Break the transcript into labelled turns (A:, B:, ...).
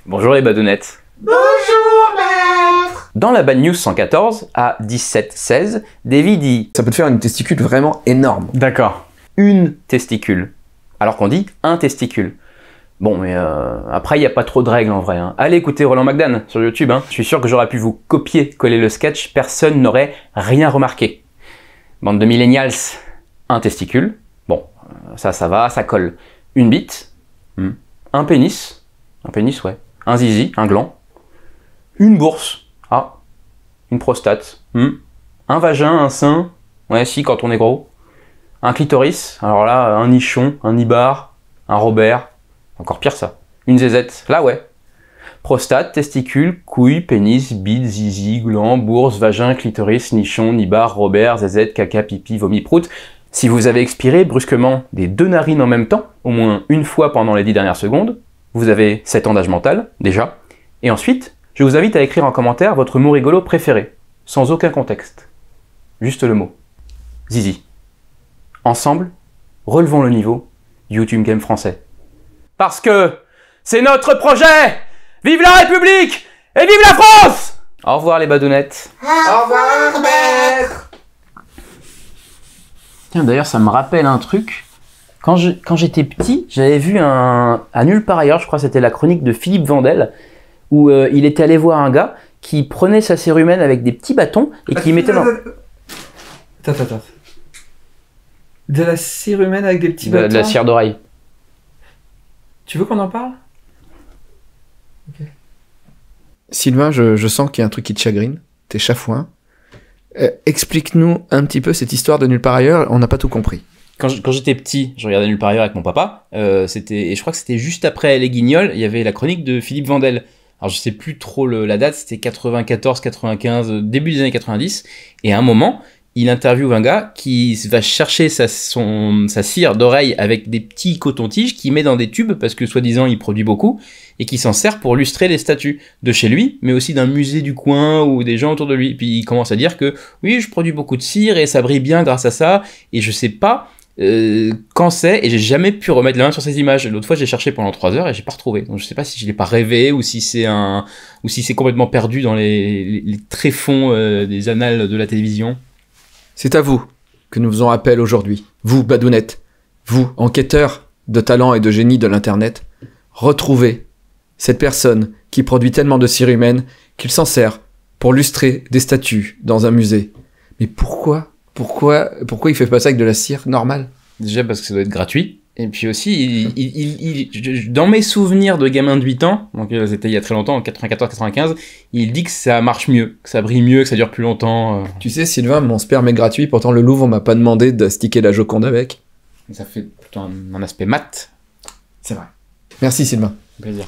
A: Bonjour les badounettes.
B: Bonjour maître.
A: Dans la Bad News 114, à 17-16, Davy dit
C: Ça peut te faire une testicule vraiment énorme.
A: d'accord, une testicule, alors qu'on dit un testicule. Bon, mais après, il n'y a pas trop de règles en vrai. Hein. Allez écouter Roland McDan sur YouTube. Hein. Je suis sûr que j'aurais pu vous copier-coller le sketch, personne n'aurait rien remarqué. Bande de millennials, un testicule. Bon, ça va, ça colle. Une bite, un pénis, ouais. Un zizi, un gland. Une bourse, une prostate. Un vagin, un sein, ouais, si, quand on est gros. Un clitoris, alors là, un nichon, un nibar, un Robert. Encore pire ça. Une zézette, là ouais. Prostate, testicule, couille, pénis, bite, zizi, gland, bourse, vagin, clitoris, nichon, nibar, Robert, zézette, caca, pipi, vomi, prout. Si vous avez expiré brusquement des 2 narines en même temps, au moins une fois pendant les 10 dernières secondes, vous avez 7 ans d'âge mental, déjà. Et ensuite, je vous invite à écrire en commentaire votre mot rigolo préféré, sans aucun contexte. Juste le mot. Zizi. Ensemble, relevons le niveau YouTube Game français. Parce que c'est notre projet! Vive la République! Et vive la France! Au revoir les badounettes.
B: Au revoir maître.
A: Tiens, d'ailleurs, ça me rappelle un truc. Quand j'étais petit, j'avais vu à nulle part ailleurs, je crois que c'était la chronique de Philippe Vandel, où il était allé voir un gars qui prenait sa cérumen avec des petits bâtons et qui mettait dans...
D: Attends. De la cérumen avec des petits bâtons.
A: De la cire d'oreille.
D: Tu veux qu'on en parle?
C: Sylvain, je sens qu'il y a un truc qui te chagrine. T'es chafouin. Explique-nous un petit peu cette histoire de nulle part ailleurs, on n'a pas tout compris.
A: Quand j'étais petit, je regardais nulle part ailleurs avec mon papa, et je crois que c'était juste après Les Guignols, il y avait la chronique de Philippe Vandel. Alors je sais plus trop la date, c'était 94, 95, début des années 90, et à un moment, il interviewe un gars qui va chercher sa cire d'oreille avec des petits cotons-tiges qu'il met dans des tubes parce que soi-disant il produit beaucoup et qui s'en sert pour lustrer les statues de chez lui, mais aussi d'un musée du coin ou des gens autour de lui. Puis il commence à dire que oui, je produis beaucoup de cire et ça brille bien grâce à ça, et je sais pas quand c'est, et j'ai jamais pu remettre la main sur ces images. L'autre fois j'ai cherché pendant 3 heures et j'ai pas retrouvé. Donc je sais pas si je l'ai pas rêvé ou si c'est complètement perdu dans les tréfonds des annales de la télévision.
C: C'est à vous que nous faisons appel aujourd'hui. Vous, badounettes. Vous, enquêteurs de talent et de génie de l'internet. Retrouvez cette personne qui produit tellement de cire humaine qu'il s'en sert pour lustrer des statues dans un musée. Mais pourquoi il fait pas ça avec de la cire normale?
A: Déjà parce que ça doit être gratuit. Et puis aussi, dans mes souvenirs de gamin de 8 ans, donc c'était il y a très longtemps, en 94-95, il dit que ça marche mieux, que ça brille mieux, que ça dure plus longtemps.
C: Tu sais, Sylvain, mon sperme est gratuit, pourtant le Louvre m'a pas demandé de sticker la Joconde avec.
A: Ça fait plutôt un aspect mat.
C: C'est vrai. Merci Sylvain.
A: Plaisir.